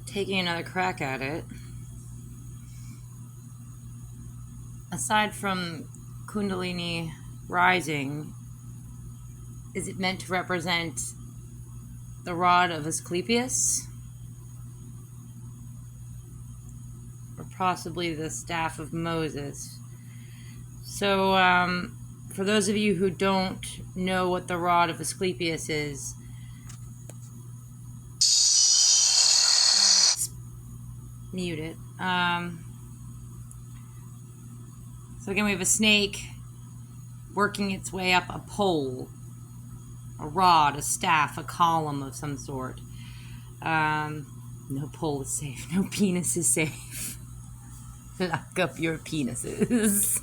Taking another crack at it. Aside from Kundalini rising, is it meant to represent the rod of Asclepius? Or possibly the staff of Moses? So, for those of you who don't know what the rod of Asclepius is, let's mute it. So again, we have a snake working its way up a pole, a rod, a staff, a column of some sort. No pole is safe. No penis is safe. Lock up your penises.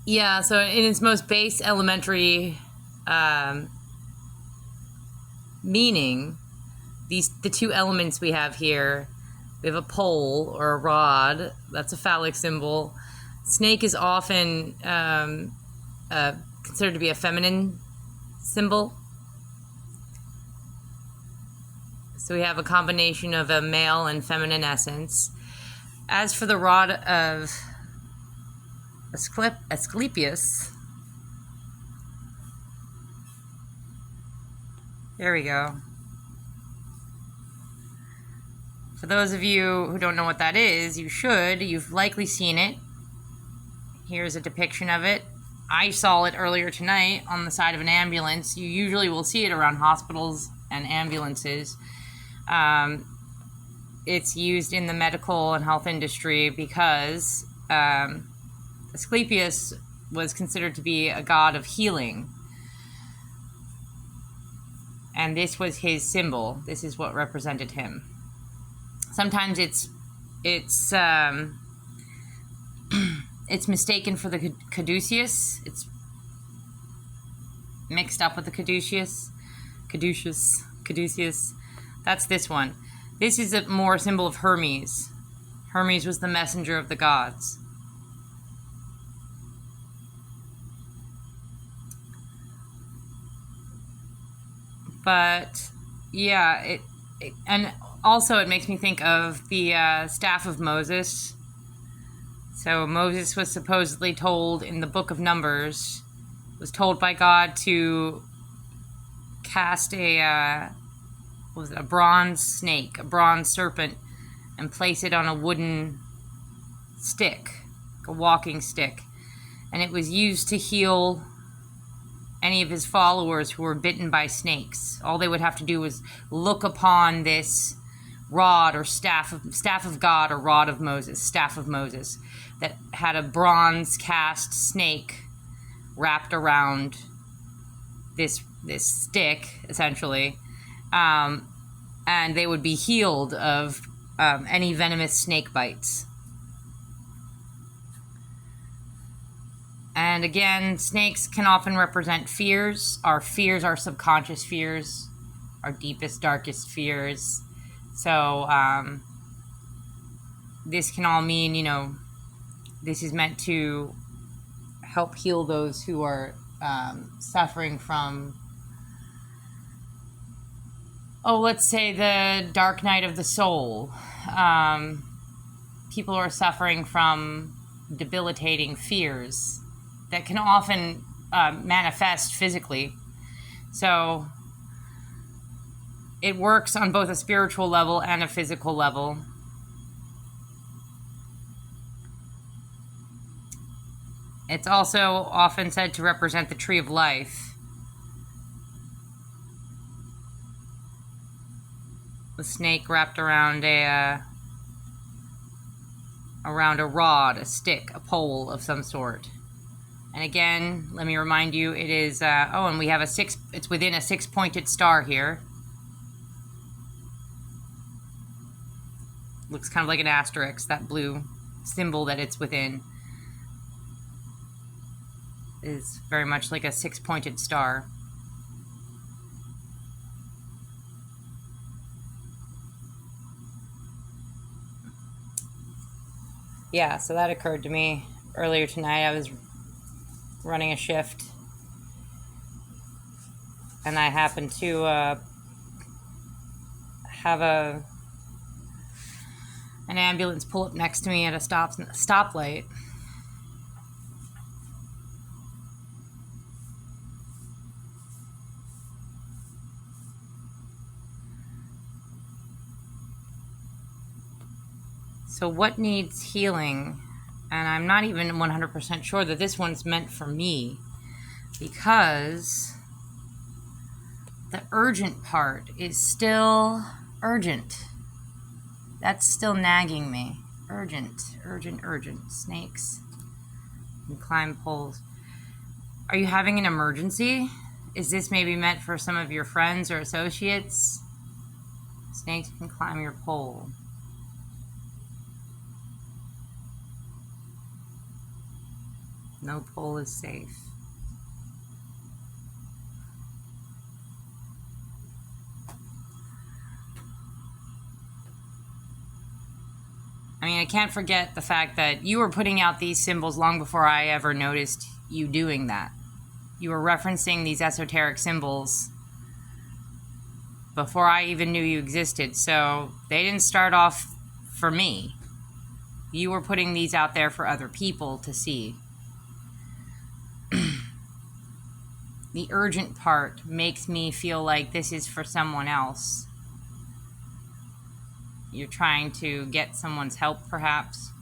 Yeah, so in its most base elementary meaning, the two elements we have here, we have a pole or a rod, that's a phallic symbol. Snake is often considered to be a feminine symbol. So we have a combination of a male and feminine essence. As for the rod of Asclepius, there we go. For those of you who don't know what that is, you should. You've likely seen it. Here's a depiction of it. I saw it earlier tonight on the side of an ambulance. You usually will see it around hospitals and ambulances. It's used in the medical and health industry because Asclepius was considered to be a god of healing. And this was his symbol. This is what represented him. Sometimes it's mistaken for the caduceus. It's mixed up with the caduceus. That's this one. This is a more symbol of Hermes. Hermes was the messenger of the gods. But yeah, and also it makes me think of the staff of Moses. So Moses was supposedly told in the book of Numbers, was told by God to cast a bronze snake, a bronze serpent, and place it on a wooden stick, a walking stick. And it was used to heal any of his followers who were bitten by snakes. All they would have to do was look upon this rod or staff of God, or rod of Moses, staff of Moses, that had a bronze cast snake wrapped around this stick, essentially, and they would be healed of any venomous snake bites. And again, snakes can often represent fears. Our fears, our subconscious fears, our deepest, darkest fears. So this can all mean, this is meant to help heal those who are suffering from, let's say the dark night of the soul. People are suffering from debilitating fears that can often manifest physically. So it works on both a spiritual level and a physical level. It's also often said to represent the tree of life. The snake wrapped around a rod, a stick, a pole of some sort. And again, let me remind you, it is, and we have it's within a 6-pointed star here. Looks kind of like an asterisk, that blue symbol that it's within is very much like a 6-pointed star. Yeah, so that occurred to me earlier tonight. I was running a shift and I happen to have an ambulance pull up next to me at a stoplight. So what needs healing? And I'm not even 100% sure that this one's meant for me, because the urgent part is still urgent. That's still nagging me. Urgent, urgent, urgent. Snakes and climb poles. Are you having an emergency? Is this maybe meant for some of your friends or associates? Snakes can climb your pole. No pole is safe. I mean, I can't forget the fact that you were putting out these symbols long before I ever noticed you doing that. You were referencing these esoteric symbols before I even knew you existed, so they didn't start off for me. You were putting these out there for other people to see. The urgent part makes me feel like this is for someone else. You're trying to get someone's help, perhaps.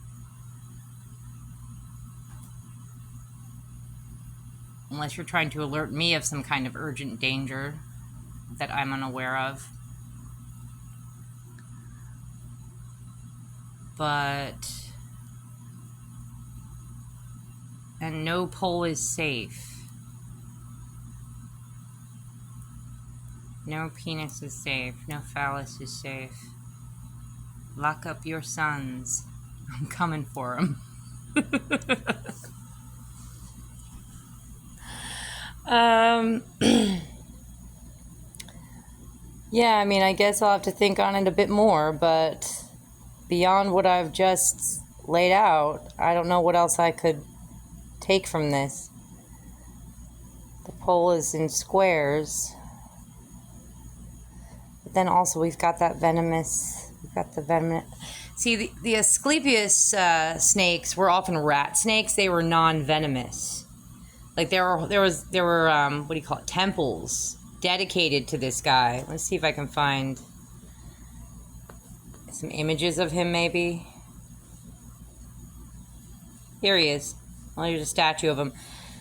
Unless you're trying to alert me of some kind of urgent danger that I'm unaware of. And no pole is safe. No penis is safe. No phallus is safe. Lock up your sons. I'm coming for them. Yeah, I mean, I guess I'll have to think on it a bit more, but beyond what I've just laid out, I don't know what else I could take from this. The pole is in squares. But then also we've got the venomous. See, the Asclepius snakes were often rat snakes. They were non-venomous. Like there were what do you call it, temples dedicated to this guy. Let's see if I can find some images of him, maybe. Here he is. Well, here's a statue of him.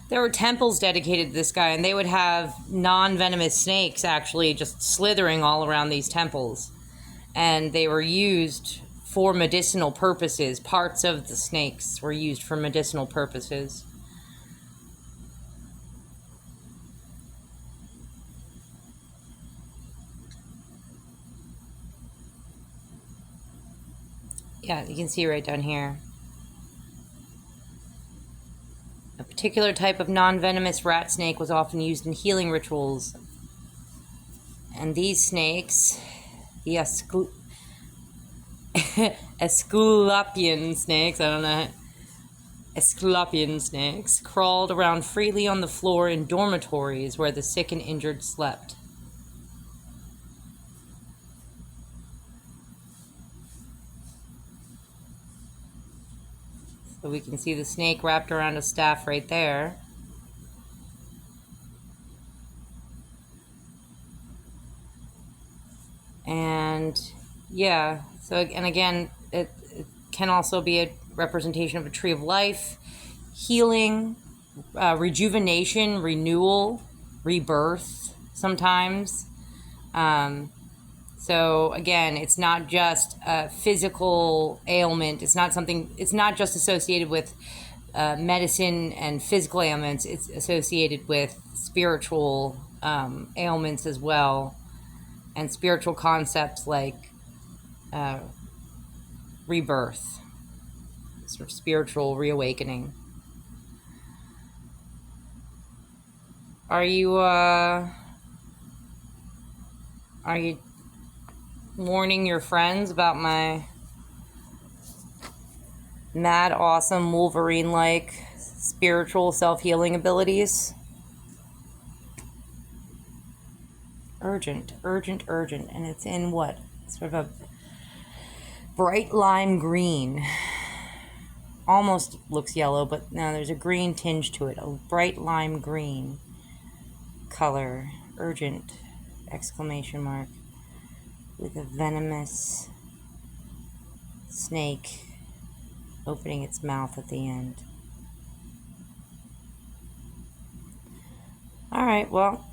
There were temples dedicated to this guy, and they would have non-venomous snakes actually just slithering all around these temples. And they were used for medicinal purposes. Parts of the snakes were used for medicinal purposes. Yeah, you can see right down here. A particular type of non-venomous rat snake was often used in healing rituals. And these snakes, the Asclepian snakes, I don't know, Asclepian snakes, crawled around freely on the floor in dormitories where the sick and injured slept. So we can see the snake wrapped around a staff right there. And yeah, so, and again, it can also be a representation of a tree of life, healing, rejuvenation, renewal, rebirth sometimes. So again, it's not just a physical ailment. It's not just associated with medicine and physical ailments. It's associated with spiritual ailments as well, and spiritual concepts like rebirth, sort of spiritual reawakening. Are you warning your friends about my mad, awesome, Wolverine-like spiritual self-healing abilities? Urgent, urgent, urgent. And it's in what? Sort of a bright lime green. Almost looks yellow, but no, there's a green tinge to it. A bright lime green color. Urgent, exclamation mark. With a venomous snake opening its mouth at the end. Alright, well,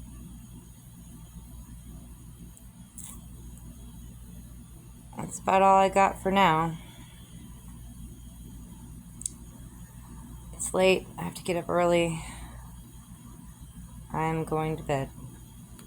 that's about all I got for now. It's late. I have to get up early. I'm going to bed.